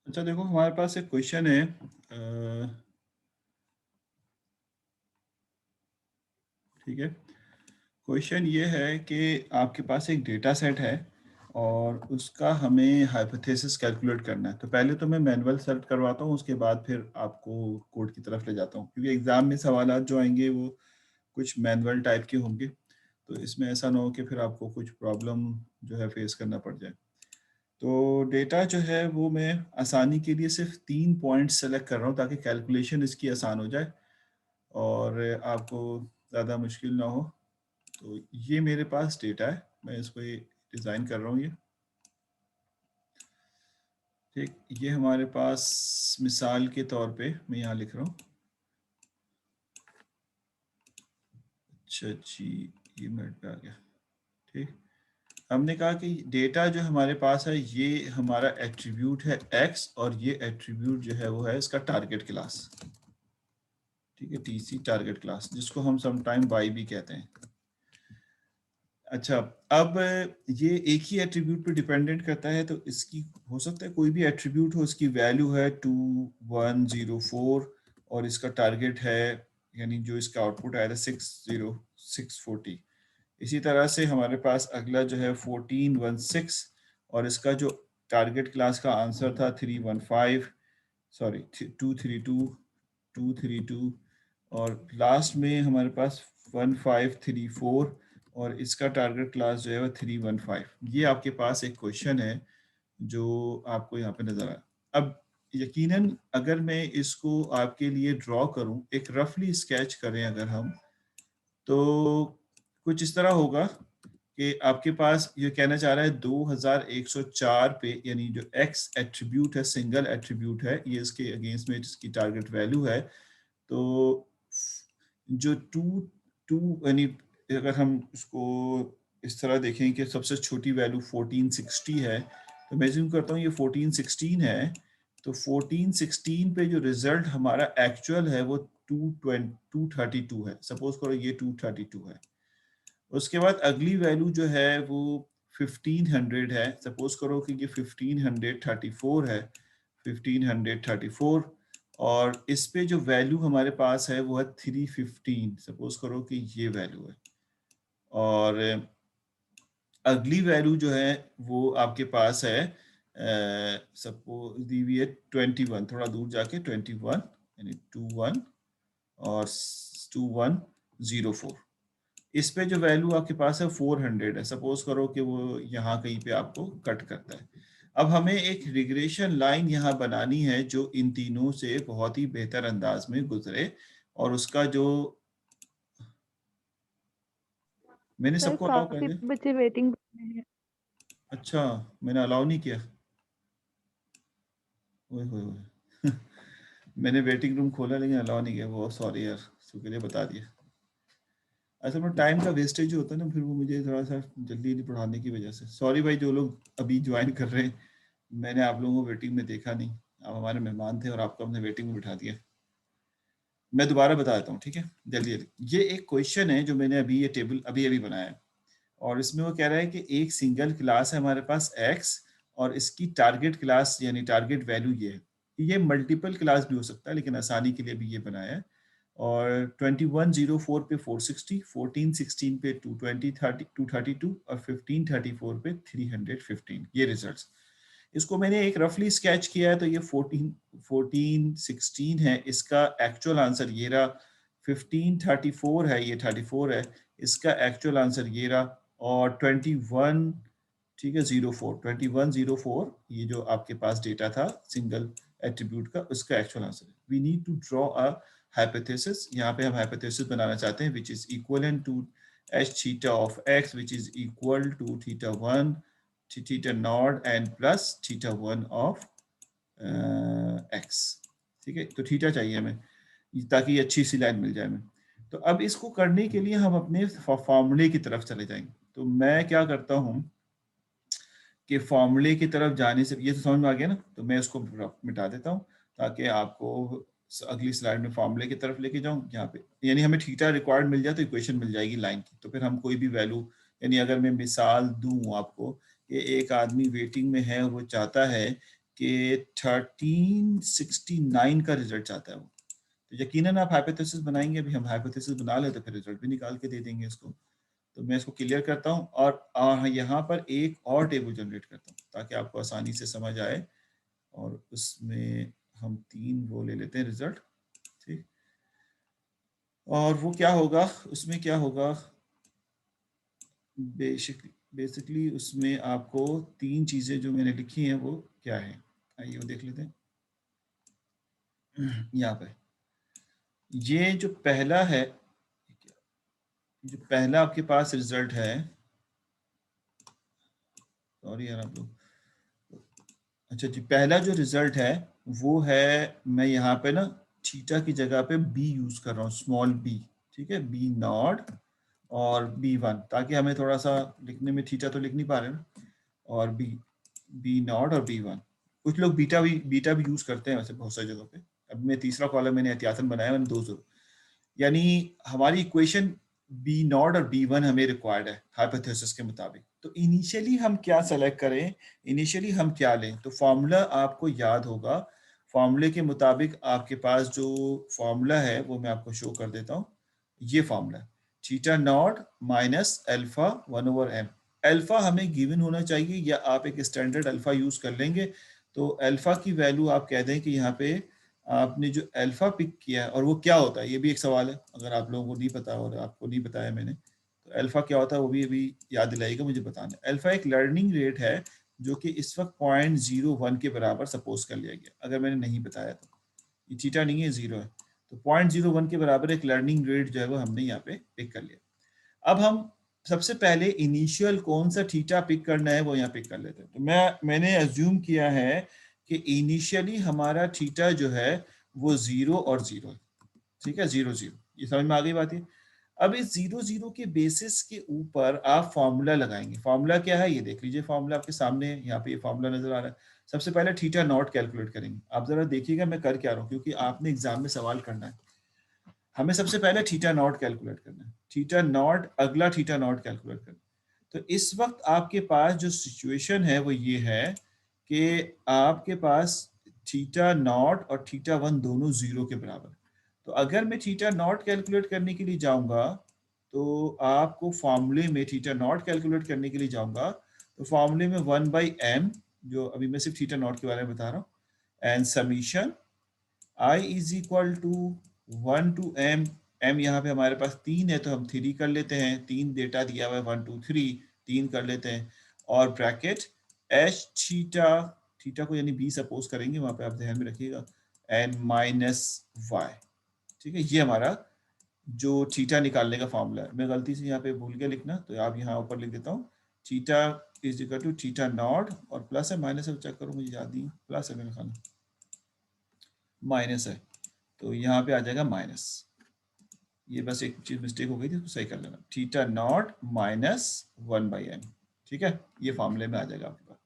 अच्छा देखो, हमारे पास एक क्वेश्चन है। ठीक है, क्वेश्चन ये है कि आपके पास एक डेटा सेट है और उसका हमें हाइपोथेसिस कैलकुलेट करना है। तो पहले तो मैं मैनुअल सेलेक्ट करवाता हूँ, उसके बाद फिर आपको कोड की तरफ ले जाता हूँ, क्योंकि एग्जाम में सवाल जो आएंगे वो कुछ मैनुअल टाइप के होंगे। तो इसमें ऐसा ना हो कि फिर आपको कुछ प्रॉब्लम जो है फेस करना पड़ जाए। तो डेटा जो है वो मैं आसानी के लिए सिर्फ 3 पॉइंट सेलेक्ट कर रहा हूँ ताकि कैलकुलेशन इसकी आसान हो जाए और आपको ज़्यादा मुश्किल ना हो। तो ये मेरे पास डेटा है, मैं इसको डिज़ाइन कर रहा हूँ। ये ठीक, ये हमारे पास मिसाल के तौर पे मैं यहाँ लिख रहा हूँ। अच्छा जी, ये मिनट पे आ गया। ठीक, हमने कहा कि डेटा जो हमारे पास है ये हमारा एट्रीब्यूट है x, और ये एट्रीब्यूट जो है वो है इसका टारगेट क्लास। ठीक है, टीसी टारगेट क्लास, जिसको हम समटाइम y भी कहते हैं। अच्छा, अब ये एक ही एट्रीब्यूट पे डिपेंडेंट करता है, तो इसकी हो सकता है कोई भी एट्रीब्यूट हो, इसकी वैल्यू है 2104 और इसका टारगेट है, यानी जो इसका आउटपुट आया था 60640। इसी तरह से हमारे पास अगला जो है 1416 और इसका जो टारगेट क्लास का आंसर था 315, सॉरी 232, 232, और लास्ट में हमारे पास 1534 और इसका टारगेट क्लास जो है वो 315। ये आपके पास एक क्वेश्चन है जो आपको यहाँ पे नजर आया। अब यकीनन अगर मैं इसको आपके लिए ड्रॉ करूं, एक रफली स्केच करें अगर हम, तो कुछ इस तरह होगा कि आपके पास ये कहना चाह रहा है 2104 पे, यानी जो x एट्रीब्यूट है, सिंगल एट्रीब्यूट है, ये इसके अगेंस्ट में इसकी टारगेट वैल्यू है। तो जो टू टू यानी अगर हम इसको इस तरह देखें कि सबसे छोटी वैल्यू 1460 है, तो मैं ज्यूम करता हूँ ये 1416 है। तो 1416 पे जो रिजल्ट हमारा एक्चुअल है वो 232 है। सपोज करो ये 232 है। उसके बाद अगली वैल्यू जो है वो 1500 है। सपोज करो कि ये 1534 है, 1534, और इस पे जो वैल्यू हमारे पास है वो है 315। सपोज करो कि ये वैल्यू है, और अगली वैल्यू जो है वो आपके पास है सपोज दी हुई है 21, थोड़ा दूर जाके 21, यानी 21 और 2104। इस पे जो वैल्यू आपके पास है 400 है। सपोज करो कि वो यहाँ कहीं पे आपको कट करता है। अब हमें एक रिग्रेशन लाइन यहाँ बनानी है जो इन तीनों से बहुत ही बेहतर अंदाज में गुजरे, और उसका जो मैंने सर सबको अलाउ कर काफी दिया। बच्चे वेटिंग में हैं। अच्छा, मैंने अलाउ नहीं किया। ओए होए होए। मैंने वेटिंग रूम खोला लेकिन अलाउ नहीं किया, वो सॉरी यार, उसके लिए बता दिया। असल में टाइम का वेस्टेज होता है ना, फिर वो मुझे थोड़ा सा जल्दी जल्दी पढ़ाने की वजह से सॉरी भाई। जो लोग अभी ज्वाइन कर रहे हैं, मैंने आप लोगों को वेटिंग में देखा नहीं, आप हमारे मेहमान थे और आपको हमने वेटिंग में बिठा दिया। मैं दोबारा बता देता हूँ, ठीक है, जल्दी जल्दी। ये एक क्वेश्चन है जो मैंने अभी ये टेबल अभी अभी बनाया है, और इसमें वो कह रहा है कि एक सिंगल क्लास है हमारे पास x, और इसकी टारगेट क्लास यानी टारगेट वैल्यू ये है। ये मल्टीपल क्लास भी हो सकता है, लेकिन आसानी के लिए भी ये बनाया है। और 2104 पे 460, 1416 पे 232 और 1534 पे 315, ये रिजल्ट्स। इसको मैंने एक रफली स्केच किया है, तो ये 1416 है, इसका एक्चुअल आंसर ये रहा। 1534 है, ये 34 है, इसका एक्चुअल आंसर ये रहा। और 21, ठीक है, 2104, ये जो आपके पास डेटा था सिंगल एट्रीब्यूट का, उसका एक्चुअल आंसर है। We need to draw a hypothesis. यहाँ पे हम हाइपोथेसिस बनाना चाहते हैं which is equal to h theta of x, which is equal to theta 1, theta not and plus theta 1 of x। ठीक है, तो थीटा चाहिए हमें ताकि ये अच्छी सी लाइन मिल जाए हमें। तो अब इसको करने के लिए हम अपने फॉर्मूले की तरफ चले जाएंगे। तो मैं क्या करता हूँ कि फॉर्मूले की तरफ जाने से, ये तो समझ में आ गया ना, तो मैं इसको मिटा देता हूँ ताकि आपको अगली स्लाइड में फॉर्मूले की तरफ लेके जाऊँ। यहाँ पे यानी हमें थीटा रिक्वायर्ड मिल जाए तो इक्वेशन मिल जाएगी लाइन की, तो फिर हम कोई भी वैल्यू यानी अगर मैं मिसाल दूं आपको कि एक आदमी वेटिंग में है और वो चाहता है कि 1369 का रिजल्ट चाहता है वो, तो यकीनन आप हाइपोथेसिस बनाएंगे। अभी हम हाइपोथेसिस बना ले तो फिर रिजल्ट भी निकाल के दे देंगे इसको। तो मैं इसको क्लियर करता हूँ और यहाँ पर एक और टेबल जनरेट करता हूँ ताकि आपको आसानी से समझ आए। और उसमें हम 3 वो ले लेते हैं रिजल्ट, ठीक। और वो क्या होगा, उसमें क्या होगा, बेसिकली उसमें आपको 3 चीज़ें जो मैंने लिखी हैं वो क्या है, आइए वो देख लेते हैं। यहाँ पे ये जो पहला है, जो पहला आपके पास रिजल्ट है, सॉरी यार आप लोग, अच्छा जी, पहला जो रिजल्ट है वो है, मैं यहाँ पे ना थीटा की जगह पे बी यूज कर रहा हूँ, स्मॉल बी, ठीक है, बी नॉट और बी वन, ताकि हमें थोड़ा सा लिखने में थीटा तो लिख नहीं पा रहे ना, और बी बी नॉट और बी वन। कुछ लोग बीटा भी यूज करते हैं वैसे बहुत सारी जगहों पे। अब मैं तीसरा कॉलम मैंने एहतियातन बनाया, मैंने 2 जरूर, यानी हमारी इक्वेशन बी नॉट और बी वन हमें रिक्वायर्ड है हाइपोथेसिस के मुताबिक। तो इनिशियली हम क्या सेलेक्ट करें, इनिशियली हम क्या लें, तो फॉर्मूला आपको याद होगा। फॉर्मूले के मुताबिक आपके पास जो फॉर्मूला है वो मैं आपको शो कर देता हूँ। ये formula theta naught minus alpha 1/m। Alpha हमें गिवन होना चाहिए या आप एक स्टैंडर्ड अल्फा यूज कर लेंगे। तो अल्फा की वैल्यू आप कह दें कि यहाँ पे आपने जो अल्फा पिक किया है, और वो क्या होता है ये भी एक सवाल है, अगर आप लोगों को नहीं पता और आपको नहीं बताया मैंने, तो अल्फा क्या होता है वो भी अभी याद दिलाइएगा मुझे बताना। अल्फा एक लर्निंग रेट है जो कि इस वक्त 0.01 के बराबर सपोज कर लिया गया, अगर मैंने नहीं बताया तो ये थीटा नहीं है, 0 है। तो 0.01 के बराबर एक लर्निंग रेट जो है वो हमने यहाँ पे पिक कर लिया। अब हम सबसे पहले इनिशियल कौन सा थीटा पिक करना है वो यहाँ पिक कर लेते हैं। तो मैंने अज्यूम किया है कि इनिशियली हमारा थीटा जो है वो 0 और 0 है, ठीक है, 0 0, ये समझ में आ गई बात है। अब इस 0 0 के बेसिस के ऊपर आप फॉर्मूला लगाएंगे। फॉर्मूला क्या है ये देख लीजिए, फॉर्मूला आपके सामने है, यहाँ पे ये फॉर्मूला नजर आ रहा है। सबसे पहले थीटा नॉट कैलकुलेट करेंगे। आप जरा देखिएगा मैं कर क्या रहा हूँ, क्योंकि आपने एग्जाम में सवाल करना है। हमें सबसे पहले थीटा नॉट कैलकुलेट करना है, थीटा नॉट, अगला थीटा नॉट कैलकुलेट करना है। तो इस वक्त आपके पास जो सिचुएशन है वो ये है कि आपके पास थीटा नॉट और थीटा वन दोनों 0 के बराबर। तो अगर मैं थीटा नॉट कैलकुलेट करने के लिए जाऊंगा, तो आपको फॉर्मूले में थीटा नॉट कैलकुलेट करने के लिए जाऊंगा, तो फॉर्मूले में 1/m, जो अभी मैं सिर्फ थीटा नॉट के बारे में बता रहा हूँ, and summation I is equal to 1 to m। m यहाँ पे हमारे पास 3 है तो हम 3 कर लेते हैं, 3 डेटा दिया हुआ है, 1 2 3, 3 कर लेते हैं। और ब्रैकेट h थीटा, थीटा को यानी b सपोज करेंगे वहां पे, आप ध्यान में रखिएगा, एंड माइनस y, ठीक है। ये हमारा जो थीटा निकालने का फॉर्मूला है। मैं गलती से यहाँ पे भूल गया लिखना, तो आप यहाँ ऊपर लिख देता हूँ, theta is equal to theta naught, और प्लस है माइनस है चेक करो, मुझे याद नहीं, प्लस है मेरे ख्याल, माइनस है, तो यहाँ पे आ जाएगा माइनस। ये बस एक चीज मिस्टेक हो गई थी, उसको सही कर लेना, थीटा नॉट माइनस 1/m, ठीक है। ये फॉर्मूले में आ जाएगा आपके पास।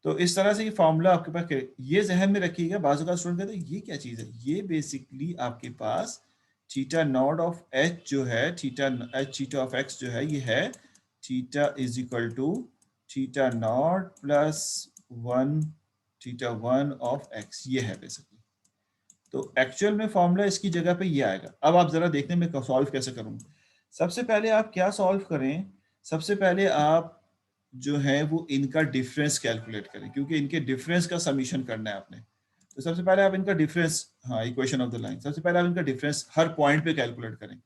तो इस तरह से ये फॉर्मूला आपके पास, ये जहन में रखिएगा। बाजू का स्टूडेंट कहते हैं ये क्या चीज है, ये बेसिकली आपके पास थीटा नॉट ऑफ एच जो है, theta H theta of X जो है, ये है theta is equal to theta naught plus 1 theta 1 of x, ये है बेसिकली। तो एक्चुअल में फॉर्मूला इसकी जगह पे ये आएगा। अब आप जरा देखने में सॉल्व कैसे करूंगा। सबसे पहले आप क्या सॉल्व करें, सबसे पहले आप जो है वो इनका डिफरेंस कैलकुलेट करें, क्योंकि इनके डिफरेंस का समीशन करना है आपने। तो सबसे पहले आप इनका डिफरेंस, हाँ, इक्वेशन ऑफ द लाइन, सबसे पहले आप इनका डिफरेंस हर पॉइंट पे कैलकुलेट करें।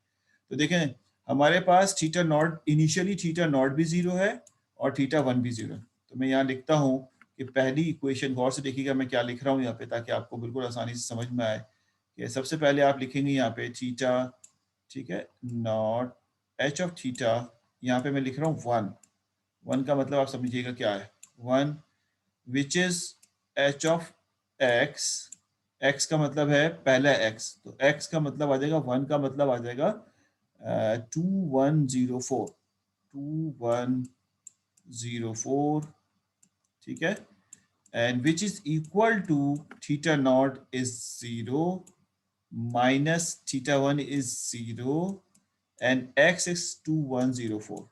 तो देखें हमारे पास theta nought, initially theta nought भी 0 है और थीटा 1 भी 0 है। तो मैं यहाँ लिखता हूँ कि पहली इक्वेशन, गौर से देखिएगा मैं क्या लिख रहा हूँ यहाँ पे, ताकि आपको बिल्कुल आसानी से समझ में आए। कि सबसे पहले आप लिखेंगे यहाँ पे थीटा, ठीक है, नॉट एच ऑफ थीटा, यहाँ पे मैं लिख रहा हूँ 1। 1 का मतलब आप समझिएगा क्या है, 1 which is H of x. X का मतलब है पहला एक्स, तो एक्स का मतलब आ जाएगा 1 का मतलब आ जाएगा 2104, 2104, ठीक है। And which is equal to theta not is 0 minus theta 1 is 0 and x is 2104,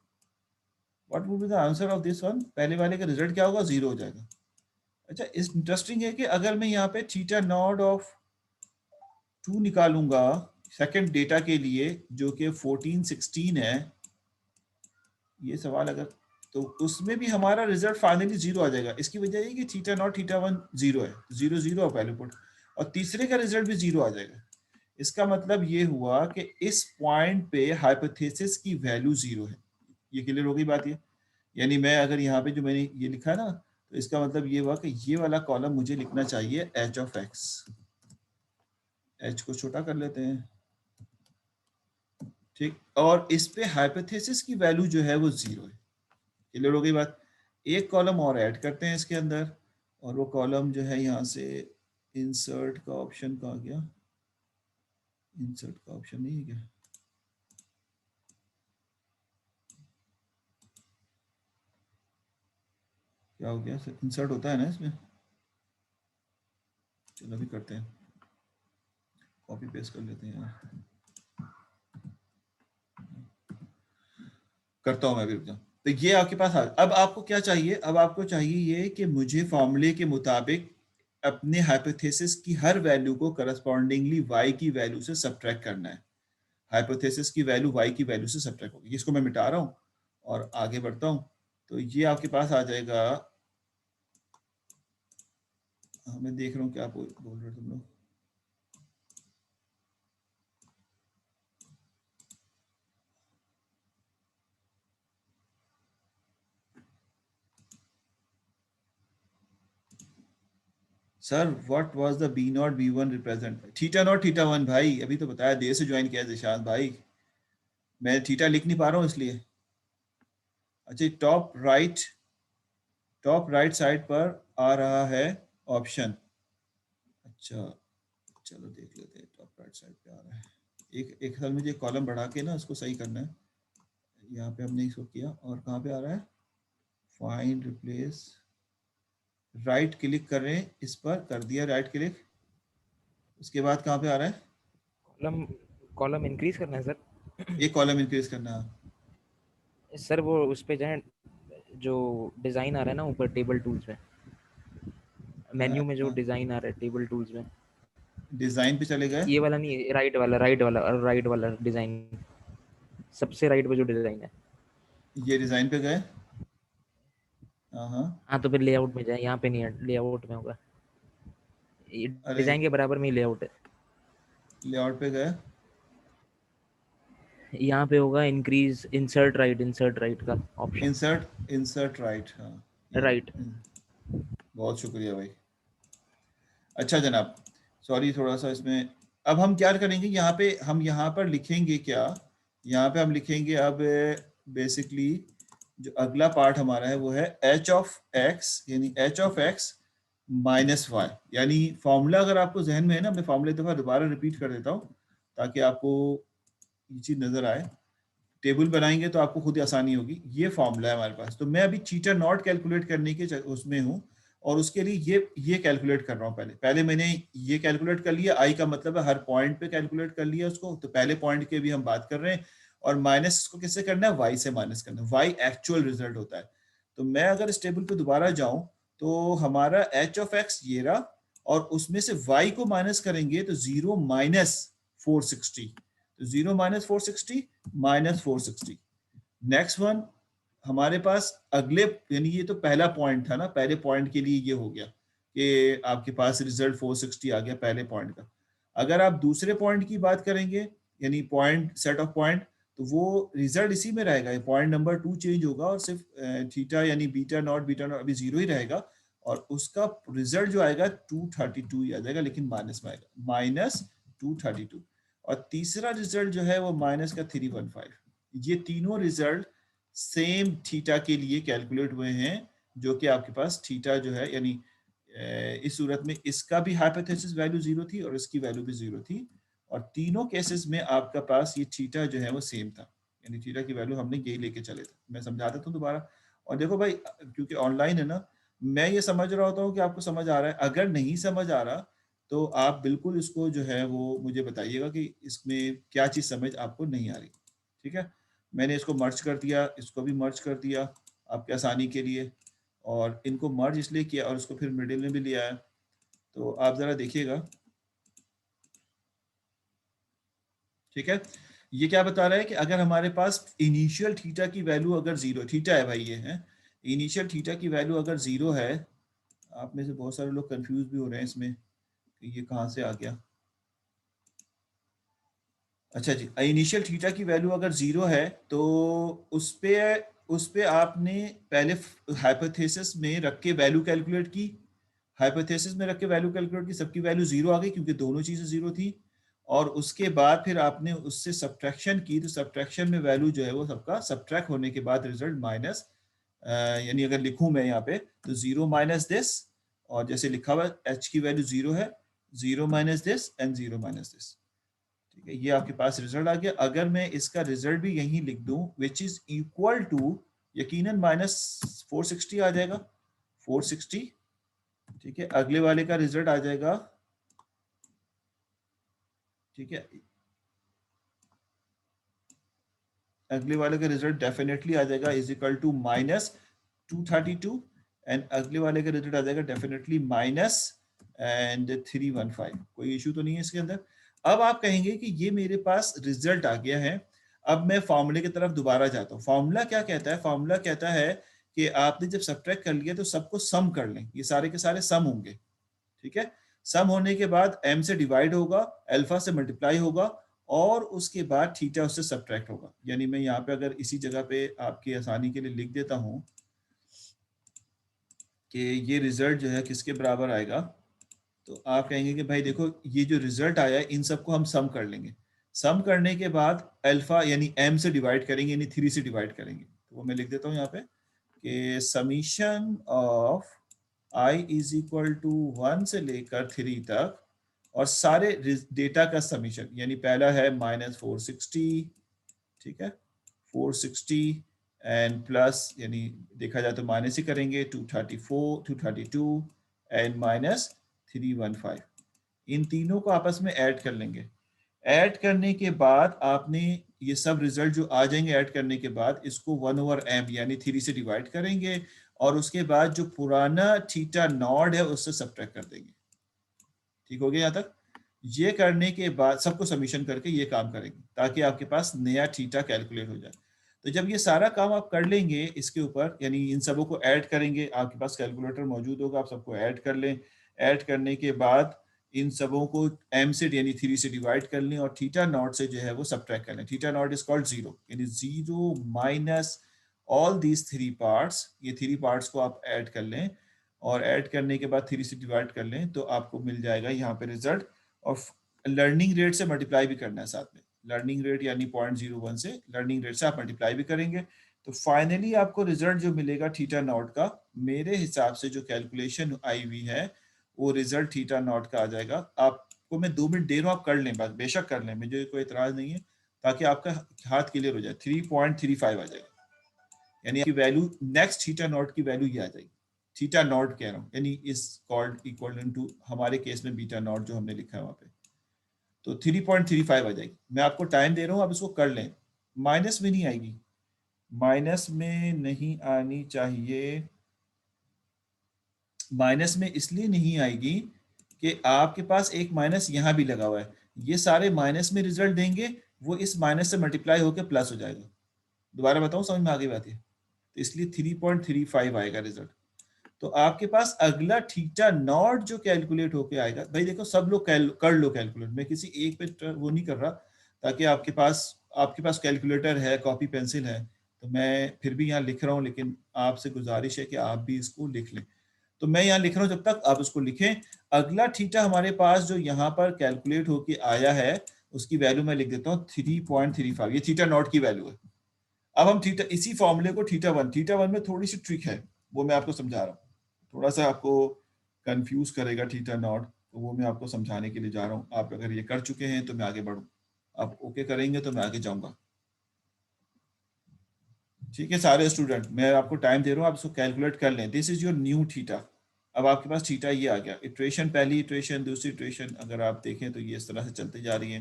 what would be the answer of this one? पहले वाले का रिजल्ट क्या होगा? 0 हो जाएगा। अच्छा, इस इंटरेस्टिंग है कि अगर मैं यहाँ पे थीटा नॉट ऑफ 2 निकालूंगा सेकंड डेटा के लिए जो कि 14 16 है, ये सवाल अगर, तो उसमें भी हमारा रिजल्ट फाइनली 0 आ जाएगा। इसकी वजह है कि थीटा नॉट थीटा वन 0 है, 0 0 पहले पुट, और तीसरे का रिजल्ट भी 0 आ जाएगा। इसका मतलब ये हुआ कि इस पॉइंट पे हाइपोथेसिस की वैल्यू 0 है। ये क्लियर हो गई बात? ये यानी मैं अगर यहाँ पे जो मैंने ये लिखा है ना, तो इसका मतलब ये हुआ कि ये वाला कॉलम मुझे लिखना चाहिए एच ऑफ एक्स। एच को छोटा कर लेते हैं, ठीक, और इस पे हाइपोथेसिस की वैल्यू जो है वो 0 है। क्लियर हो गई बात? एक कॉलम और ऐड करते हैं इसके अंदर, और वो कॉलम जो है यहाँ से इंसर्ट का ऑप्शन कहाँ गया? इंसर्ट का ऑप्शन नहीं है क्या? क्या हो गया सर? इंसर्ट होता है ना इसमें? चलो अभी करते हैं, कॉपी पेस्ट कर लेते हैं यार। करता हूँ मैं भी, रुक जाओ। तो ये आपके पास अब आपको क्या चाहिए? अब आपको चाहिए ये कि मुझे फॉर्मूले के मुताबिक अपने हाइपोथेसिस की हर वैल्यू को करस्पॉन्डिंगली वाई की वैल्यू से सब्ट्रैक्ट करना है। हाइपोथेसिस की वैल्यू वाई की वैल्यू से सब्ट्रैक्ट होगी। इसको मैं मिटा रहा हूँ और आगे बढ़ता हूँ। तो ये आपके पास आ जाएगा। मैं देख रहा हूँ क्या बोल रहे हो तुम लोग। Sir what was the B naught B one represent? Theta naught theta one भाई, अभी तो बताया, देर से ज्वाइन किया जिशान भाई, मैं थीटा लिख नहीं पा रहा हूँ इसलिए। अच्छा, टॉप राइट साइड पर आ रहा है ऑप्शन। अच्छा, चलो देख लेते हैं, टॉप राइट साइड पे आ रहा है। एक एक साल मुझे कॉलम बढ़ा के ना उसको सही करना है। यहाँ पे हमने इसको किया, और कहाँ पे आ रहा है? फाइंड रिप्लेस, राइट क्लिक करें इस पर, कर दिया राइट क्लिक। उसके बाद कहाँ पे आ रहा है? कॉलम कॉलम इंक्रीज करना है सर। एक कॉलम इंक्रीज करना है। सर वो उस पे जाए, जो डिज़ाइन आ रहा है ना ऊपर टेबल टूल्स में, मेन्यू में जो डिज़ाइन आ रहा है टेबल टूल्स में, डिजाइन पे चले गए? ये वाला नहीं, राइट वाला डिज़ाइन, सबसे राइट पे जो डिज़ाइन है। ये डिजाइन पे गए? हाँ हाँ। हाँ तो फिर लेआउट में जाए, यहाँ पे नहीं है, लेआउट में होगा, अरे, डिज़ाइन के बराबर में ही लेआउट है। लेआउट पे गए? यहाँ पे होगा इंक्रीज, इंसर्ट राइट का ऑप्शन। इंसर्ट राइट, हाँ। ये राइट। बहुत शुक्रिया भाई। अच्छा जनाब, सॉरी थोड़ा सा इसमें। अब हम क्या करेंगे यहाँ पे? हम यहाँ पर लिखेंगे क्या? यहाँ पे हम लिखेंगे अब बेसिकली जो अगला पार्ट हमारा है वो है एच ऑफ एक्स, यानी H of X minus Y. यानी फॉर्मूला अगर आपको जहन में है ना, मैं फॉर्मूला दफा दोबारा रिपीट कर देता हूँ ताकि आपको ये चीज नजर आए। टेबल बनाएंगे तो आपको खुद आसानी होगी। ये फॉर्मूला है हमारे पास, तो मैं अभी थीटा नॉट कैलकुलेट करने के उसमें हूँ, और उसके लिए ये कैलकुलेट कर रहा हूँ। पहले पहले मैंने ये कैलकुलेट कर लिया, आई का मतलब है हर पॉइंट पे कैलकुलेट कर लिया उसको, तो पहले पॉइंट के भी हम बात कर रहे हैं। और माइनस इसको किससे करना है? वाई से माइनस करना है। वाई एक्चुअल रिजल्ट होता है। तो मैं अगर इस टेबल पे दोबारा जाऊं तो हमारा एच ऑफ एक्स ये रहा, और उसमें से वाई को माइनस करेंगे तो 0 - 460, तो 0 - 460 -460। नेक्स्ट वन हमारे पास अगले, यानी ये तो पहला पॉइंट था ना, पहले पॉइंट के लिए ये हो गया कि आपके पास रिजल्ट 460 आ गया पहले पॉइंट का। अगर आप दूसरे पॉइंट की बात करेंगे, यानी पॉइंट सेट ऑफ पॉइंट, तो वो रिजल्ट इसी में रहेगा, पॉइंट नंबर 2 चेंज होगा, और सिर्फ थीटा यानी बीटा नॉट अभी 0 ही रहेगा, और उसका रिजल्ट जो आएगा 232 ही आ जाएगा, लेकिन माइनस में आएगा, -232। और तीसरा रिजल्ट जो है वो माइनस का 315। ये तीनों रिजल्ट सेम थीटा के लिए कैलकुलेट हुए हैं, जो कि आपके पास थीटा जो है, यानी इस सूरत में इसका भी हाइपोथेसिस वैल्यू 0 थी और इसकी वैल्यू भी 0 थी, और तीनों केसेस में आपका पास ये थीटा जो है वो सेम था, यानी थीटा की वैल्यू हमने यही लेके चले थे। मैं समझा देता हूँ दोबारा। और देखो भाई, क्योंकि ऑनलाइन है ना, मैं ये समझ रहा होता हूँ कि आपको समझ आ रहा है। अगर नहीं समझ आ रहा तो आप बिल्कुल इसको जो है वो मुझे बताइएगा कि इसमें क्या चीज़ समझ आपको नहीं आ रही। ठीक है, मैंने इसको मर्ज कर दिया, इसको भी मर्ज कर दिया, आपके आसानी के लिए, और इनको मर्ज इसलिए किया और उसको फिर मिडिल में भी लिया है। तो आप ज़रा देखिएगा, ठीक है। ये क्या बता रहा है कि अगर हमारे पास इनिशियल थीटा की वैल्यू अगर जीरो, थीटा है भाई ये है, इनिशियल थीटा की वैल्यू अगर जीरो है, आप में से बहुत सारे लोग कंफ्यूज भी हो रहे हैं इसमें कि ये कहाँ से आ गया। अच्छा जी, इनिशियल थीटा की वैल्यू अगर जीरो है तो उस पे आपने पहले हाइपोथेसिस में रख के वैल्यू कैलकुलेट की, हाइपोथेसिस में रख के वैल्यू कैलकुलेट की, सबकी वैल्यू जीरो आ गई क्योंकि दोनों चीजें जीरो थी। और उसके बाद फिर आपने उससे सब्ट्रैक्शन की, तो सब्ट्रैक्शन में वैल्यू जो है वो सबका सब्ट्रैक्ट होने के बाद रिजल्ट माइनस, यानी अगर लिखूं मैं यहाँ पे तो जीरो माइनस दिस, और जैसे लिखा हुआ एच की वैल्यू जीरो है, zero minus this and zero minus this, ठीक है। ये आपके पास रिजल्ट आ गया। अगर मैं इसका रिजल्ट भी यहीं लिख दूं विच इज इक्वल टू, यकीनन माइनस 460 आ जाएगा, 460, ठीक है। अगले वाले का रिजल्ट आ जाएगा, ठीक है, अगले वाले का रिजल्ट डेफिनेटली आ जाएगा is equal to minus 232, and अगले वाले का रिजल्ट आ जाएगा डेफिनेटली माइनस एंड 315। कोई इशू तो नहीं है इसके अंदर। अब आप कहेंगे कि ये मेरे पास रिजल्ट आ गया है, अब मैं फॉर्मूले की तरफ दोबारा जाता हूँ। फॉर्मूला क्या कहता है? फॉर्मूला कहता है कि आपने जब सब्ट्रैक्ट कर लिया तो सबको सम कर लें, ये सारे के सारे सम होंगे, ठीक है। सम होने के बाद m से डिवाइड होगा, अल्फा से मल्टीप्लाई होगा, और उसके बाद थीटा उससे सब्ट्रैक्ट होगा। यानी मैं यहाँ पे अगर इसी जगह पे आपकी आसानी के लिए लिख देता हूँ कि ये रिजल्ट जो है किसके बराबर आएगा, तो आप कहेंगे कि भाई देखो ये जो रिजल्ट आया है इन सबको हम सम कर लेंगे। सम करने के बाद अल्फा यानी m से डिवाइड करेंगे, यानी 3 से डिवाइड करेंगे। तो वो मैं लिख देता हूँ यहाँ पे कि summation of i is equal to 1 से लेकर 3 तक, और सारे डेटा का समीशन, यानी पहला है माइनस 460, ठीक है, 460 एंड प्लस, यानी देखा जाए तो माइनस ही करेंगे, 234, 232 एंड माइनस 315। इन तीनों को आपस में ऐड कर लेंगे। ऐड करने के बाद आपने ये सब रिजल्ट जो आ जाएंगे ऐड करने के बाद, इसको 1/m यानी 3 से डिवाइड करेंगे, और उसके बाद जो पुराना थीटा नॉट है उससे सब्ट्रैक्ट कर देंगे। ठीक हो गया यहाँ तक? ये करने के बाद सबको समीशन करके ये काम करेंगे ताकि आपके पास नया थीटा कैलकुलेट हो जाए। तो जब ये सारा काम आप कर लेंगे इसके ऊपर, यानी इन सबों को ऐड करेंगे, आपके पास कैलकुलेटर मौजूद होगा, आप सबको ऐड कर लें। ऐड करने के बाद इन सबों को m से यानी 3 से डिवाइड कर लें, और थीटा नॉट से जो है वो सब्ट्रैक्ट कर लें। Theta not is called zero, यानी zero minus all these three parts, ये थ्री पार्ट्स को आप ऐड कर लें, और ऐड करने के बाद 3 से डिवाइड कर लें तो आपको मिल जाएगा यहाँ पे रिजल्ट। और लर्निंग रेट से मल्टीप्लाई भी करना है साथ में, लर्निंग रेट यानी 0.01 से लर्निंग रेट से आप मल्टीप्लाई भी करेंगे। तो फाइनली आपको रिजल्ट जो मिलेगा थीटा नॉट का, मेरे हिसाब से जो कैलकुलेशन आई हुई है वो रिजल्ट थीटा नॉट का आ जाएगा। आपको मैं 2 मिनट दे रहा हूँ, आप कर लें, बात बेशक कर लें, मुझे कोई इतराज नहीं है, ताकि आपका हाथ क्लियर हो जाए। 3.35 आ जाएगा, यानी आपकी वैल्यू नेक्स्ट थीटा नॉट की वैल्यू ये आ जाएगी। थीटा नॉट कह रहा हूँ, यानी इज कॉल्ड इक्वल टू हमारे केस में बीटा नॉट जो हमने लिखा है वहां पे, तो 3.35 आ जाएगी। मैं आपको टाइम दे रहा हूँ, आप इसको कर लें। माइनस में नहीं आएगी, माइनस में नहीं आनी चाहिए। माइनस में इसलिए नहीं आएगी कि आपके पास एक माइनस यहाँ भी लगा हुआ है, ये सारे माइनस में रिजल्ट देंगे, वो इस माइनस से मल्टीप्लाई होकर प्लस हो जाएगा। दोबारा बताऊं, समझ में आ गई बात है? तो इसलिए 3.35 आएगा रिजल्ट। तो आपके पास अगला थीटा नॉट जो कैलकुलेट होके आएगा, भाई देखो सब लोग कर लो कैलकुलेट, मैं किसी एक पे वो नहीं कर रहा, ताकि आपके पास कैलकुलेटर है, कॉपी पेंसिल है, तो मैं फिर भी यहाँ लिख रहा हूँ, लेकिन आपसे गुजारिश है कि आप भी इसको लिख लें। तो मैं यहाँ लिख रहा हूँ, जब तक आप उसको लिखें। अगला थीटा हमारे पास जो यहाँ पर कैलकुलेट होके आया है उसकी वैल्यू मैं लिख देता हूँ 3.35, ये थीटा नॉट की वैल्यू है। अब हम थीटा, इसी फॉर्मूले को थीटा वन में थोड़ी सी ट्रिक है, वो मैं आपको समझा रहा हूँ, थोड़ा सा आपको कंफ्यूज करेगा थीटा नॉट, तो वो मैं आपको समझाने के लिए जा रहा हूँ। आप अगर ये कर चुके हैं तो मैं आगे बढ़ूँ, आप ओके करेंगे तो मैं आगे जाऊंगा। ठीक है सारे स्टूडेंट, मैं आपको टाइम दे रहा हूँ, आप इसको कैलकुलेट कर लें। This is your new theta. अब आपके पास थीटा ये आ गया, इटरेशन, पहली इटरेशन, दूसरी इटरेशन अगर आप देखें तो ये इस तरह से चलते जा रही है।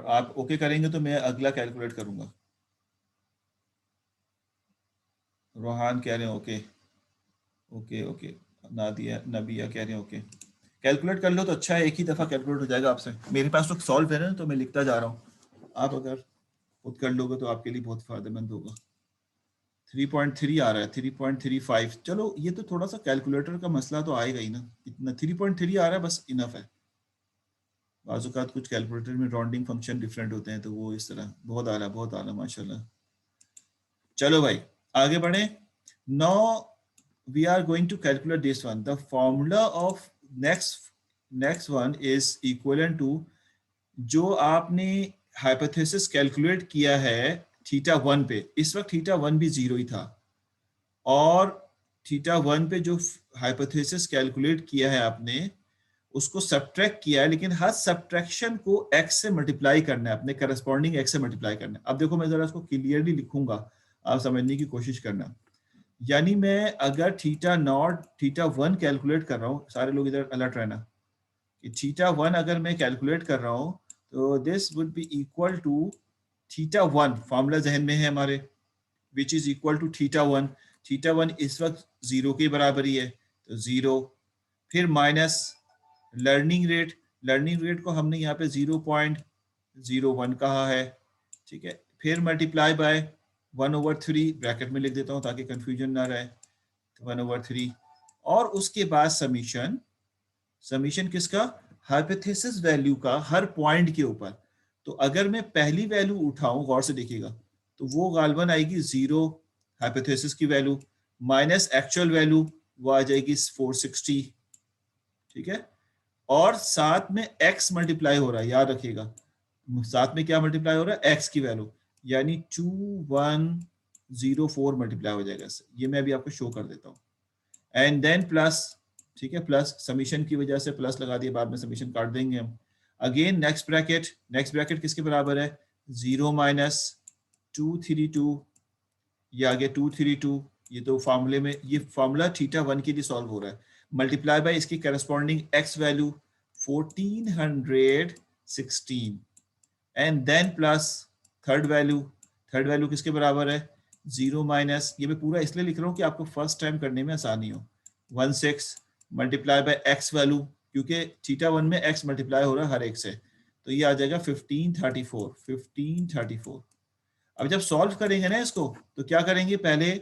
आप ओके करेंगे तो मैं अगला कैलकुलेट करूंगा। रोहान कह रहे हैं ओके ओके ओके, नादिया नबिया कह रहे हैं ओके। कैलकुलेट कर लो तो अच्छा है, एक ही दफ़ा कैलकुलेट हो जाएगा आपसे। मेरे पास तो सॉल्व है ना, तो मैं लिखता जा रहा हूँ। आप अगर खुद कर लोगे तो आपके लिए बहुत फायदेमंद होगा। 3.3 आ रहा है, 3.35। चलो ये तो थोड़ा सा कैलकुलेटर का मसला तो आएगा ही ना, इतना 3.3 आ रहा है बस इनफ है। बाज़ात कुछ कैलकुलेटर में राउंडिंग फंक्शन डिफरेंट होते हैं, तो वो इस तरह। बहुत आला माशाल्लाह। चलो भाई आगे बढ़े। No we are going to calculate this one. The formula of next one is equal to, जो आपने हाइपोथेसिस कैलकुलेट किया है थीटा वन पे, इस वक्त थीटा वन भी जीरो ही था, और थीटा वन पे जो हाइपोथेसिस कैलकुलेट किया है आपने उसको सब्ट्रैक्ट किया है, लेकिन हर सब्ट्रैक्शन को x से मल्टीप्लाई करना है, अपने करस्पॉन्डिंग x से मल्टीप्लाई करना है। अब देखो मैं जरा इसको क्लियरली लिखूंगा, आप समझने की कोशिश करना। यानी मैं अगर theta naught theta one calculate कर रहा हूँ, सारे लोग इधर अलर्ट रहना, कि थीटा वन अगर मैं कैलकुलेट कर रहा हूँ तो this would be equal to theta one, formula जहन में है हमारे, which is equal to theta one. Theta one इस वक्त जीरो के बराबर ही है, तो जीरो, फिर minus learning rate. Learning rate को हमने यहाँ पे 0.01 कहा है, ठीक है। फिर मल्टीप्लाई बाय 1/3, ब्रैकेट में लिख देता हूँ ताकि कंफ्यूजन ना रहे, 1/3, और उसके बाद समीशन। समीशन किसका? हाइपोथेसिस वैल्यू का हर पॉइंट के ऊपर। तो अगर मैं पहली वैल्यू उठाऊं, गौर से देखिएगा, तो वो गालबन आएगी 0 हाइपोथेसिस की वैल्यू, माइनस एक्चुअल वैल्यू वो आ जाएगी 460, ठीक है। और साथ में x मल्टीप्लाई हो रहा है, याद रखिएगा, साथ में क्या मल्टीप्लाई हो रहा है? x की वैल्यू, यानी 2104 मल्टीप्लाई हो जाएगा इससे। ये मैं अभी आपको शो कर देता हूँ। एंड देन प्लस, ठीक है, प्लस समीशन की वजह से प्लस लगा दिए, बाद में समीशन काट देंगे हम। Again next bracket, next bracket किसके बराबर है? 0 माइनस 232, ये आ गया 232। ये तो फार्मूले में, ये फार्मूला थीटा वन के लिए सॉल्व हो रहा है। मल्टीप्लाई बाय इसकी corresponding x value 1416, and then plus third value. Third value किसके बराबर है? 0 माइनस, ये मैं पूरा इसलिए लिख रहा हूँ कि आपको फर्स्ट टाइम करने में आसानी हो, 16 मल्टीप्लाई बाय एक्स वैल्यू, क्योंकि थीटा वन में एक्स मल्टीप्लाई हो रहा है हर एक से, तो ये आ जाएगा 1534, 1534। अब जब सॉल्व करेंगे ना इसको, तो क्या करेंगे? पहले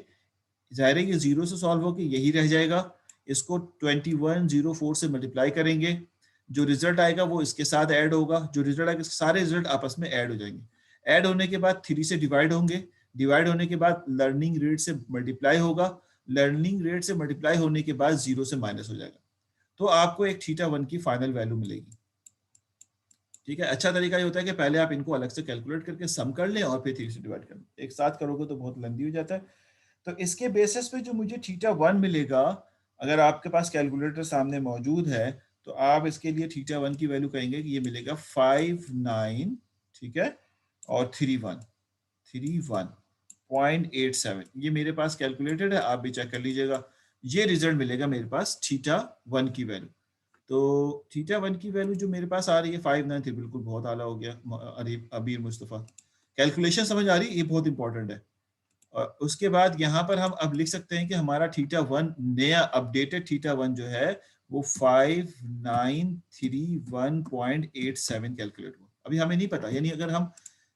जाहिर है ये जीरो से सॉल्व होकर यही रह जाएगा, इसको 2104 से मल्टीप्लाई करेंगे, जो रिजल्ट आएगा वो इसके साथ ऐड होगा, जो रिजल्ट आएगा सारे रिजल्ट आपस में ऐड हो जाएंगे। ऐड होने के बाद 3 से डिवाइड होंगे, डिवाइड होने के बाद लर्निंग रेट से मल्टीप्लाई होगा, लर्निंग रेट से मल्टीप्लाई होने के बाद 0 से माइनस हो जाएगा, तो आपको एक थीटा वन की फाइनल वैल्यू मिलेगी, ठीक है। अच्छा तरीका ये होता है कि पहले आप इनको अलग से कैलकुलेट करके सम कर लें और फिर 3 से डिवाइड कर लें, एक साथ करोगे तो बहुत लंबी हो जाता है। तो इसके बेसिस पे जो मुझे थीटा वन मिलेगा, अगर आपके पास कैलकुलेटर सामने मौजूद है, तो आप इसके लिए थीटा वन की वैल्यू कहेंगे कि ये मिलेगा 59, ठीक है, और 31.87। ये मेरे पास कैलकुलेटेड है, आप भी चेक कर लीजिएगा। ये रिजल्ट मिलेगा मेरे पास थीटा वन की वैल्यू। तो थीटा वन की वैल्यू जो मेरे पास आ रही है 593, बिल्कुल बहुत आला हो गया। अबीर मुस्तफ़ा, कैलकुलेशन समझ आ रही है, ये बहुत इंपॉर्टेंट है। और उसके बाद यहाँ पर हम अब लिख सकते हैं कि हमारा थीटा वन, नया अपडेटेड थीटा वन जो है वो 5931.87 कैलकुलेट हुआ। अभी हमें नहीं पता, यानी अगर हम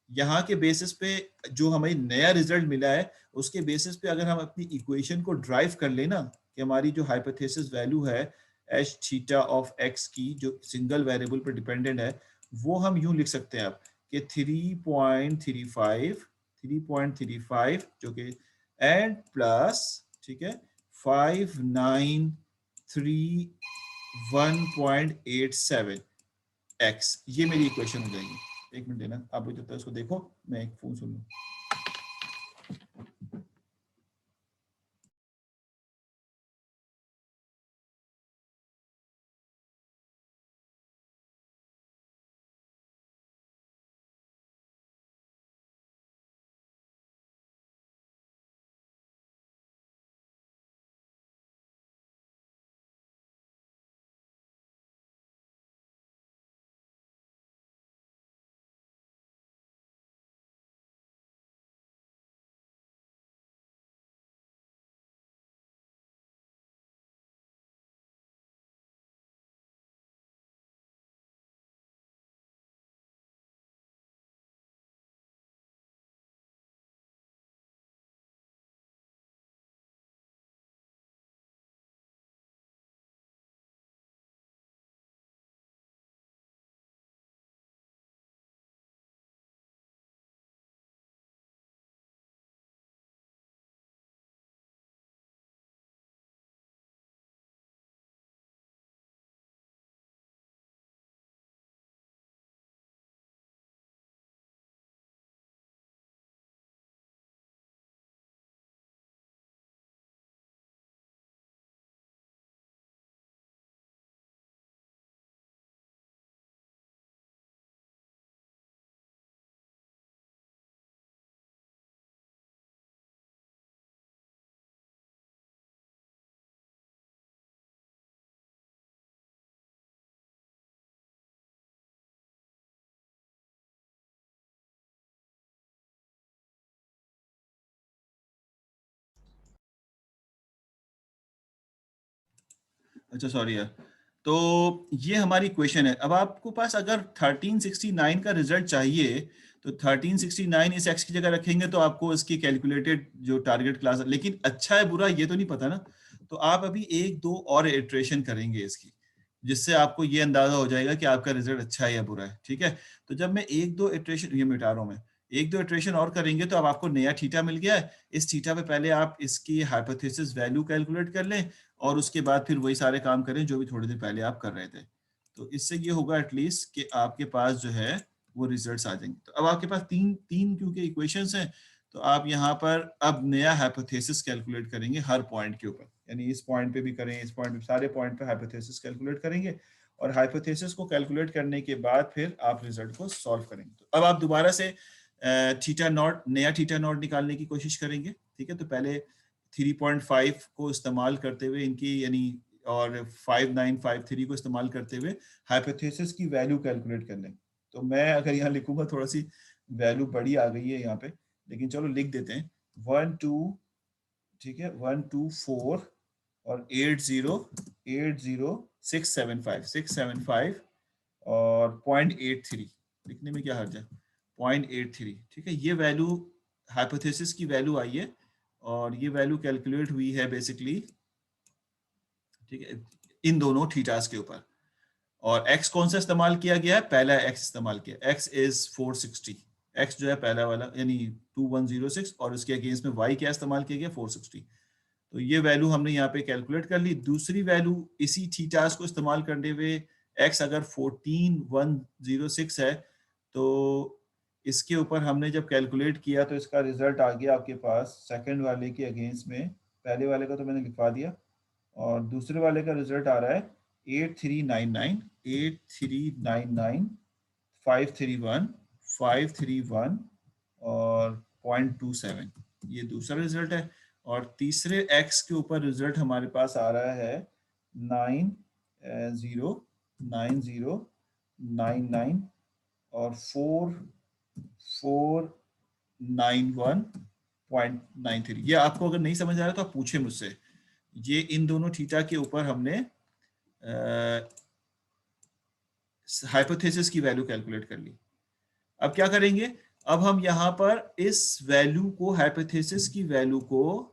यहाँ के बेसिस पे जो हमें नया रिजल्ट मिला है, उसके बेसिस पे अगर हम अपनी इक्वेशन को ड्राइव कर लेना, कि हमारी जो हाइपोथेसिस वैल्यू है एच थीटा ऑफ एक्स की, जो सिंगल वेरिएबल पर डिपेंडेंट है, वो हम यूं लिख सकते हैं अब कि 3.35 जो कि एंड प्लस, ठीक है, 5931.87 एक्स, ये मेरी इक्वेशन हो जाएगी। एक मिनट देना आप, जब तक इसको देखो मैं एक फोन सुन लूँ। अच्छा सॉरी यार। तो ये हमारी इक्वेशन है। अब आपको पास अगर 1369 का रिजल्ट चाहिए तो 1369 इस x की जगह रखेंगे तो आपको इसकी कैलकुलेटेड जो टारगेट क्लास, लेकिन अच्छा है बुरा ये तो नहीं पता ना। तो आप अभी एक दो और इटरेशन करेंगे इसकी, जिससे आपको ये अंदाजा हो जाएगा कि आपका रिजल्ट अच्छा है या बुरा है। ठीक है, तो जब मैं एक दो इटरेशन, ये मिटा रहा हूं मैं, एक दो इटरेशन और करेंगे तो अब आपको नया थीटा मिल गया है। इस थीटा पे पहले आप इसकी हाइपोथेसिस वैल्यू कैलकुलेट कर लें और उसके बाद फिर वही सारे काम करें जो भी थोड़ी देर पहले आप कर रहे थे। तो इससे ये होगा एटलीस्ट कि आपके पास जो है वो रिजल्ट्स आ जाएंगे। तो अब आपके पास तीन तीन क्योंकि इक्वेशंस हैं, तो आप यहाँ पर अब नया हाइपोथेसिस कैलकुलेट करेंगे हर पॉइंट के ऊपर, यानी इस पॉइंट पे भी करें, इस पॉइंट पे, सारे पॉइंट पे हाइपोथेसिस कैलकुलेट करेंगे और हाइपोथेसिस को कैलकुलेट करने के बाद फिर आप रिजल्ट को सॉल्व करेंगे। तो अब आप दोबारा से थीटा नॉट, नया थीटा नॉट निकालने की कोशिश करेंगे। ठीक है, तो पहले 3.5 को इस्तेमाल करते हुए इनकी, यानी और 5953 को इस्तेमाल करते हुए हाइपोथेसिस की वैल्यू कैलकुलेट कर लें। तो मैं अगर यहाँ लिखूंगा, थोड़ा सी वैल्यू बड़ी आ गई है यहाँ पे, लेकिन चलो लिख देते हैं 1 2, ठीक है 1 2 4 और 80 और 0.83, लिखने में क्या हर्ज है, 0.83। ठीक है, ये वैल्यू हाइपोथेसिस की वैल्यू आई है और ये वैल्यू कैलकुलेट हुई है बेसिकली, ठीक है, इन दोनों थीटास के ऊपर। और x कौन सा इस्तेमाल किया गया है, पहला x इस्तेमाल किया, x इज 460, x जो है पहला वाला यानी 2106, और उसके अगेंस्ट में y क्या इस्तेमाल किया गया, 460। तो ये वैल्यू हमने यहाँ पे कैलकुलेट कर ली। दूसरी वैल्यू इसी थीटास को इस्तेमाल करते हुए x अगर 14106 है तो इसके ऊपर हमने जब कैलकुलेट किया तो इसका रिजल्ट आ गया आपके पास सेकंड वाले के अगेंस्ट में, पहले वाले का तो मैंने लिखवा दिया, और दूसरे वाले का रिजल्ट आ रहा है 8399 531 531 और 0.27, ये दूसरा रिजल्ट है। और तीसरे x के ऊपर रिजल्ट हमारे पास आ रहा है 909099 और 4491.93। ये आपको अगर नहीं समझ आ रहा तो आप पूछे मुझसे। ये इन दोनों थीटा के ऊपर हमने हाइपोथेसिस की वैल्यू कैलकुलेट कर ली। अब क्या करेंगे, अब हम यहां पर इस वैल्यू को, हाइपोथेसिस की वैल्यू को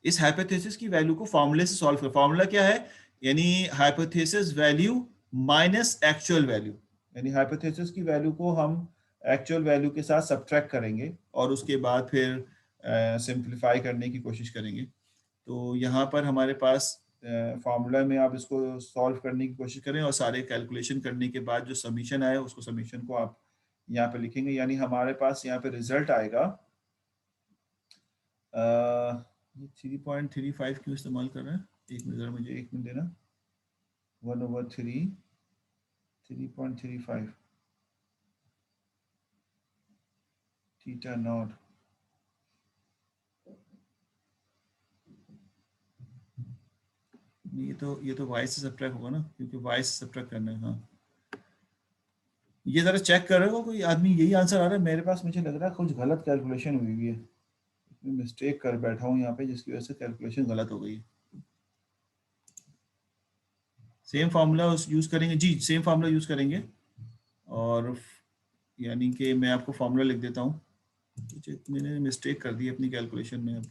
इस हाइपोथेसिस की वैल्यू को फॉर्मूले से सॉल्व कर। फॉर्मूला क्या है, यानी hypothesis value minus actual value, यानी हाइपोथेसिस की वैल्यू को हम एक्चुअल वैल्यू के साथ सब्ट्रैक्ट करेंगे और उसके बाद फिर सिंप्लीफाई करने की कोशिश करेंगे। तो यहाँ पर हमारे पास फार्मूला में आप इसको सॉल्व करने की कोशिश करें और सारे कैलकुलेशन करने के बाद जो समीशन आए उसको, समीशन को आप यहाँ पे लिखेंगे, यानी हमारे पास यहाँ पे रिजल्ट आएगा 3.35 क्यों इस्तेमाल कर रहे हैं, एक मिनट जरा मुझे एक मिनट देना, 1/3 3.35 थीटा नॉट, ये तो y से सब्ट्रैक्ट होगा ना, क्योंकि y से सब्ट्रैक्ट करना है। हाँ, ये जरा चेक कर रहे हो कोई आदमी, यही आंसर आ रहा है मेरे पास, मुझे लग रहा है कुछ गलत कैलकुलेशन हुई है, मिस्टेक कर बैठा हूँ यहाँ पे जिसकी वजह से कैलकुलेशन गलत हो गई है। सेम फार्मूला यूज करेंगे जी, सेम फार्मूला यूज करेंगे, और यानी कि मैं आपको फार्मूला लिख देता हूँ, मैंने मिस्टेक कर दी अपनी कैलकुलेशन में, अब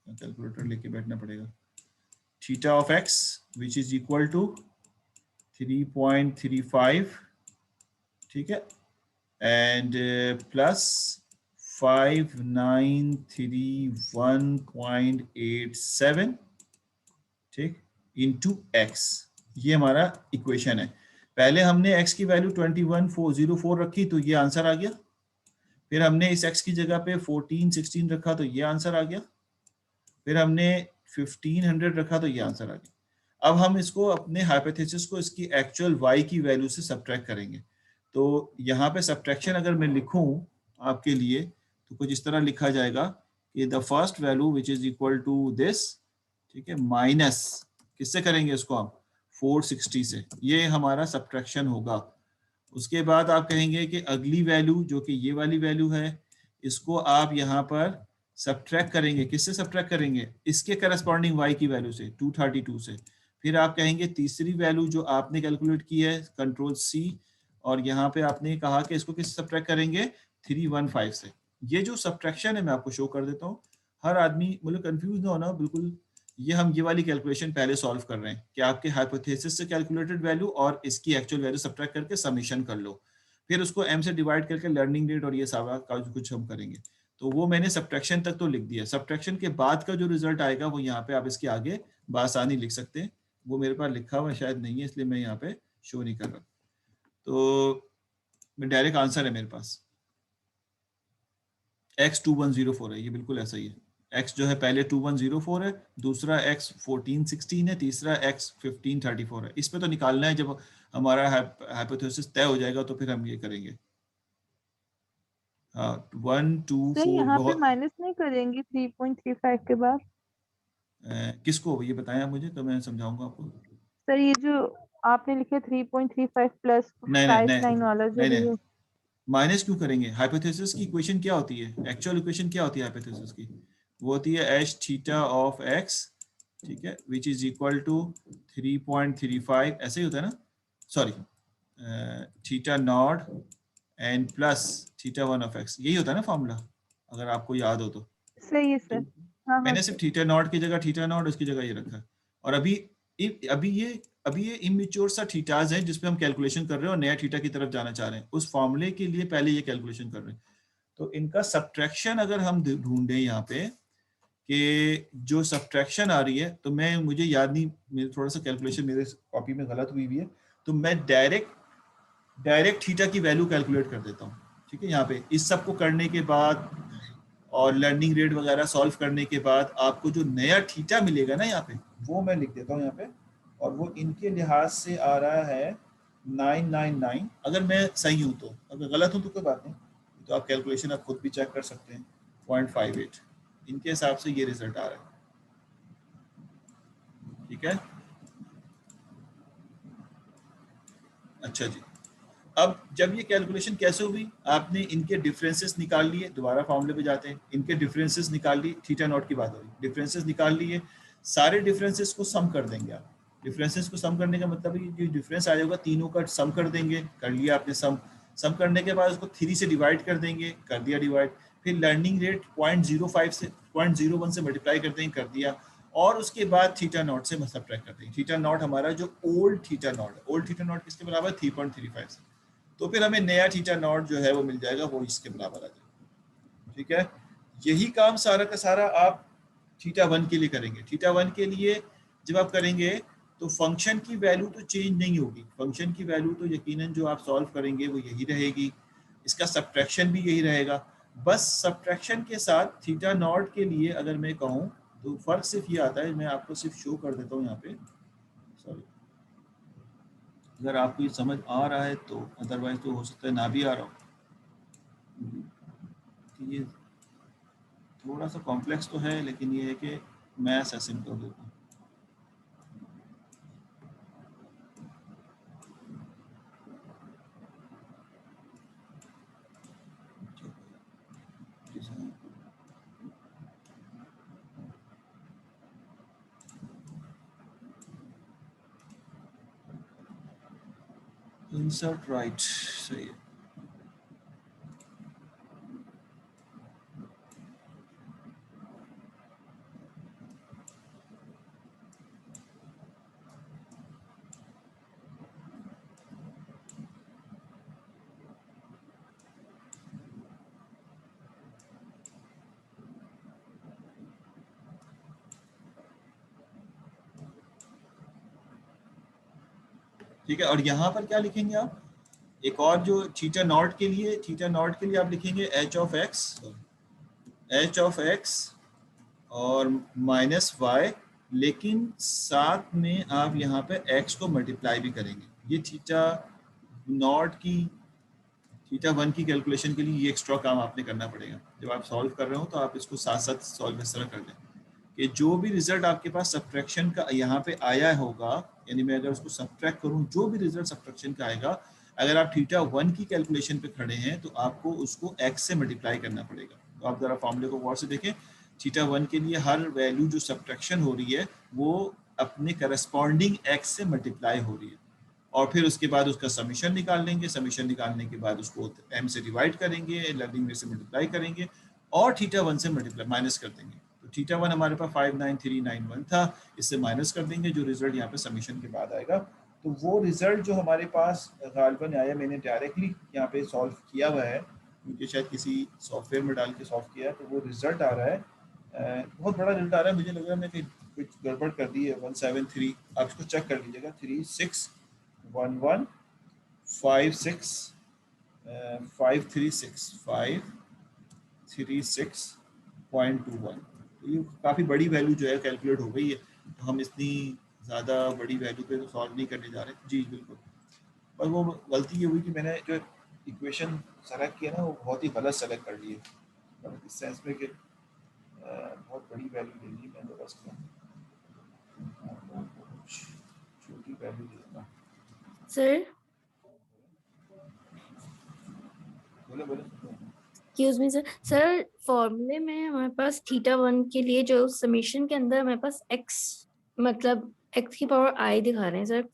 कैलकुलेटर लेके बैठना पड़ेगा। Theta of x which is equal to 3.35, ठीक है, एंड प्लस 5931.87, ठीक, इंटू x, ये हमारा इक्वेशन है। पहले हमने x की वैल्यू 21404 रखी तो ये आंसर आ गया, फिर हमने इस x की जगह पे 1416 रखा तो ये आंसर आ गया, फिर हमने 1500 रखा तो ये आंसर आ गया। अब हम इसको अपने हाइपोथेसिस को इसकी एक्चुअल y की वैल्यू से सब्ट्रैक्ट करेंगे। तो यहाँ पे सब्ट्रैक्शन अगर मैं लिखूं आपके लिए तो कुछ इस तरह लिखा जाएगा कि the first value which is equal to this, ठीक है, माइनस किससे करेंगे इसको हम, 460 से, ये हमारा सब्ट्रैक्शन होगा। उसके बाद आप कहेंगे कि अगली वैल्यू जो कि ये वाली वैल्यू है, इसको आप यहाँ पर सब्ट्रैक्ट करेंगे। किससे सब्ट्रैक्ट करेंगे? इसके करस्पॉन्डिंग y की वैल्यू से, 232 से। फिर आप कहेंगे तीसरी वैल्यू जो आपने कैलकुलेट की है, कंट्रोल C, और यहाँ पे आपने कहा कि इसको किससे सब्ट्रैक्ट करेंगे? 315 से। ये जो सब्ट्रैक्शन है मैं आपको शो कर देता हूँ, हर आदमी मतलब कंफ्यूज ना होना बिल्कुल। ये हम ये वाली कैलकुलेशन पहले सॉल्व कर रहे हैं कि आपके हाइपोथेसिस से कैलकुलेटेड वैल्यू और इसकी एक्चुअल वैल्यू सब्ट्रैक्ट करके समेशन कर लो, फिर उसको m से डिवाइड करके लर्निंग रेट और ये सारा कुछ हम करेंगे। तो वो मैंने सब्ट्रैक्शन तक तो लिख दिया। सब्ट्रैक्शन के बाद का जो रिजल्ट आएगा वो यहाँ पे आप इसके आगे बासानी लिख सकते हैं। वो मेरे पास लिखा हुआ शायद नहीं है, इसलिए मैं यहाँ पे शो नहीं कर रहा। तो डायरेक्ट आंसर है मेरे पास, x2104 है, ये बिल्कुल ऐसा ही है। x जो है पहले 2104 है, दूसरा x 1416 है, तीसरा x 1534 है। इस पे तो निकालना है, जब हमारा हाइपोथेसिस तय हो जाएगा तो फिर हम ये करेंगे। हाँ 1 2 तो 4 यहाँ पे बहुत। माइनस नहीं करेंगे 3.35 के बाद? किसको ये बताया मुझे तो मैं समझाऊंगा आपको। सर ये जो आपने लिखे 3.35 प्लस नहीं नहीं प्राइस नहीं लाइन वाला जो नहीं भी नहीं, है। माइनस क्यों करेंगे? हाइपोथेसिस की इक्वेशन क्या होती है? एक्चुअल इक्वेशन क्या होती है हाइपोथेसिस की? वो होती है एच थीटा ऑफ एक्स, ठीक है, विच इज इक्वल टू 3.35, ऐसे ही होता है ना, sorry, theta nought and plus theta one of x, यही होता है ना फॉर्मूला, अगर आपको याद हो तो। सही है तो सर। हाँ हाँ मैंने सर। सिर्फ थीटा नॉट की जगह थीटा नॉट, उसकी जगह ये रखा है। और अभी ये इमेच्योर सा थीटाज है जिसपे हम कैलकुलेशन कर रहे हैं और नया थीटा की तरफ जाना चाह रहे हैं। उस फॉर्मूले के लिए पहले ये कैलकुलेशन कर रहे हैं। तो इनका सब्ट्रैक्शन अगर हम ढूंढें यहाँ पे कि जो सब्ट्रैक्शन आ रही है, तो मैं मुझे याद नहीं, मेरे थोड़ा सा कैलकुलेशन मेरे कॉपी में गलत हुई है, तो मैं डायरेक्ट थीटा की वैल्यू कैलकुलेट कर देता हूँ। ठीक है, यहाँ पे इस सब को करने के बाद और लर्निंग रेट वगैरह सॉल्व करने के बाद आपको जो नया थीटा मिलेगा ना यहाँ पे, वो मैं लिख देता हूँ यहाँ पे, और वो इनके लिहाज से आ रहा है 999। अगर मैं सही हूँ तो, अगर गलत हूँ तो कोई बात नहीं, तो आप कैलकुलेशन आप खुद भी चेक कर सकते हैं। 0.58 इनके हिसाब से ये रिजल्ट आ रहा है। ठीक है, अच्छा जी। अब जब ये कैलकुलेशन कैसे हुई, आपने इनके डिफरेंसेस निकाल लिए, दोबारा फॉर्मूले पे जाते हैं, इनके डिफरेंसेस निकाल लिए, थीटा नॉट की बात हो रही, डिफरेंसेस निकाल लिए, सारे डिफरेंसेस को सम कर देंगे आप। डिफरेंसेस को सम करने का मतलब है कि जो डिफरेंस आ जाएगा तीनों का सम कर देंगे, कर लिया आपने सम करने के बाद उसको 3 से डिवाइड कर देंगे, कर दिया डिवाइड। फिर लर्निंग रेट 0.05 से 0.01 से मल्टीप्लाई कर देंगे, कर दिया। और उसके बाद थीटा नॉट से सब्ट्रैक्ट कर देंगे। थीटा नॉट हमारा जो ओल्ड थीटा नॉट है, ओल्ड थीटा नॉट किसके बराबर? 3.35 से। तो फिर हमें नया थीटा नॉट जो है वो मिल जाएगा, वो इसके बराबर आ जाएगा। ठीक है, यही काम सारा का सारा आप थीटा वन के लिए करेंगे। थीटा वन के लिए जब आप करेंगे तो फंक्शन की वैल्यू तो चेंज नहीं होगी, फंक्शन की वैल्यू तो यकीनन जो आप सॉल्व करेंगे वो यही रहेगी, इसका सब्ट्रैक्शन भी यही रहेगा। बस सब्ट्रैक्शन के साथ थीटा नॉट के लिए अगर मैं कहूँ तो फर्क सिर्फ ये आता है, मैं आपको सिर्फ शो कर देता हूँ यहाँ पे, सॉरी, अगर आपको ये समझ आ रहा है तो, अदरवाइज तो हो सकता है ना भी आ रहा हो। ये थोड़ा सा कॉम्प्लेक्स तो है, लेकिन ये है कि मैं ऐसा सिंपल देता हूँ। इंसर्ट राइट, सही है। ठीक है, और यहाँ पर क्या लिखेंगे आप? एक और जो थीटा नॉट के लिए, थीटा नॉट के लिए आप लिखेंगे एच ऑफ एक्स और माइनस वाई, लेकिन साथ में आप यहाँ पे एक्स को मल्टीप्लाई भी करेंगे। ये थीटा नॉट की, थीटा वन की कैलकुलेशन के लिए ये एक्स्ट्रा काम आपने करना पड़ेगा। जब आप सॉल्व कर रहे हो तो आप इसको साथ साथ सॉल्व इस तरह कर लें कि जो भी रिजल्ट आपके पास सब्ट्रैक्शन का यहाँ पे आया होगा, यानी मैं अगर उसको सब्ट्रैक्ट करूँ, जो भी रिजल्ट सब्ट्रैक्शन का आएगा अगर आप थीटा 1 की कैलकुलेशन पे खड़े हैं तो आपको उसको x से मल्टीप्लाई करना पड़ेगा। तो आप जरा फॉर्मूले को गौर से देखें, थीटा 1 के लिए हर वैल्यू जो सब्ट्रैक्शन हो रही है वो अपने करस्पॉन्डिंग x से मल्टीप्लाई हो रही है, और फिर उसके बाद उसका समीशन निकाल लेंगे। समीशन निकालने के बाद उसको m से डिवाइड करेंगे, लर्निंग में से मल्टीप्लाई करेंगे और थीटा 1 से मल्टीप्लाई माइनस कर देंगे। तो थीटा 1 हमारे पास 59391 था, इससे माइनस कर देंगे, जो रिजल्ट यहाँ पे समीशन के बाद आएगा। तो वो रिजल्ट जो हमारे पास गालिबन आया, मैंने डायरेक्टली यहाँ पे सॉल्व किया हुआ है, मुझे शायद किसी सॉफ्टवेयर में डाल के सॉल्व किया है, तो वो रिजल्ट आ रहा है, बहुत बड़ा रिजल्ट आ रहा है। मुझे लग रहा है मैंने कुछ गड़बड़ कर दी है। 173, आप इसको चेक कर लीजिएगा, 361156536536.21। तो ये काफ़ी बड़ी वैल्यू जो है कैलकुलेट हो गई है, तो हम इतनी ज़्यादा बड़ी वैल्यू पे तो सॉल्व नहीं करने जा रहे। जी बिल्कुल, पर वो गलती ये हुई कि मैंने जो इक्वेशन सेलेक्ट किया ना वो बहुत ही गलत सेलेक्ट कर लिए, इस सेंस में कि बहुत बड़ी वैल्यू ले ली मैंने, बस छोटी वैल्यू देना। सर बोले बोले एक्सक्यूज मी सर फॉर्मूले में हमारे पास थीटा 1 के लिए जो समीशन के अंदर हमारे पास x मतलब x की पावर i दिखा रहे हैं सर,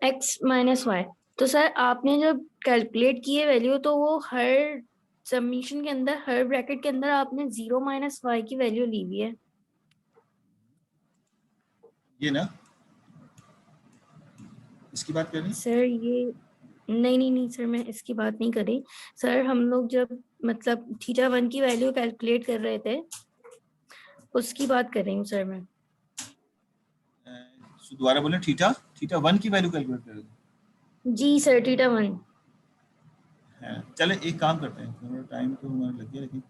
x माइनस वाई। तो सर आपने जब कैलकुलेट की है वैल्यू तो वो हर समीशन के अंदर हर ब्रैकेट के अंदर आपने 0 माइनस वाई की वैल्यू ली हुई है। ये ना, इसकी बात कर रही हैं? सर ये नहीं सर, मैं इसकी बात नहीं कर रही सर। हम लोग जब मतलब थीटा 1 की वैल्यू कैलकुलेट कर रहे थे उसकी बात कर रही हूँ सर मैं। दोबारा बोले, थीटा 1 की वैल्यू कैलकुलेट कर रहे थे? जी सर, थीटा 1। चले एक काम करते हैं, थोड़ा टाइम तो हमारा लग गया, लेकिन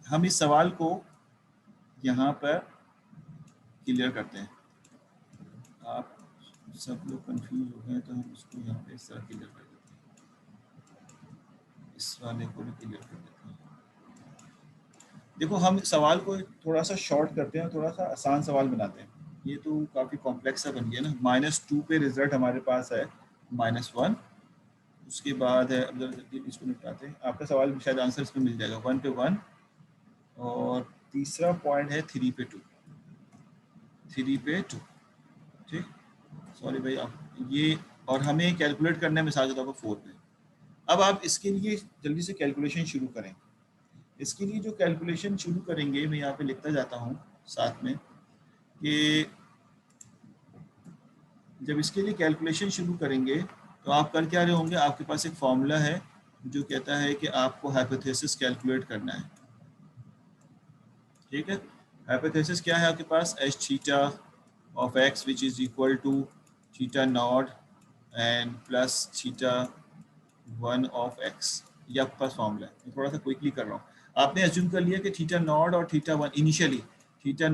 हम इस सवाल को यहाँ पर क्लियर करते हैं। आप सब लोग कंफ्यूज हो गए तो हम इसको यहाँ पे इस तरह क्लियर कर देते हैं, इस वाले को भी क्लियर कर देते हैं। देखो, हम सवाल को थोड़ा सा शॉर्ट करते हैं, थोड़ा सा आसान सवाल बनाते हैं। ये तो काफ़ी कॉम्प्लेक्स सा बन गया ना। -2 पे रिजल्ट हमारे पास है -1, उसके बाद है, अब जल्दी इसको निपटाते हैं। आपका सवाल शायद आंसर इसमें मिल जाएगा, 1 पे 1, और तीसरा पॉइंट है 3 पे 2, 3 पे 2, ठीक। सॉरी भाई, आप ये, और हमें कैलकुलेट करने में साथ होगा 4 पे। अब आप इसके लिए जल्दी से कैलकुलेशन शुरू करें। इसके लिए जो कैलकुलेशन शुरू करेंगे, मैं यहाँ पे लिखता जाता हूँ साथ में, कि जब इसके लिए कैलकुलेशन शुरू करेंगे तो आप कर क्या रहे होंगे, आपके पास एक फॉर्मूला है जो कहता है कि आपको हाइपोथेसिस कैलकुलेट करना है, ठीक है। हाइपोथेसिस क्या है आपके पास, H theta of x which is equal to theta nought and plus theta 1 of x. ये आपके पास फॉर्मूला है। मैं थोड़ा सा क्विकली कर रहा हूँ। आपने एज्यूम कर लिया कि थीटा नॉट और थीटा 1 इनिशियली थीटा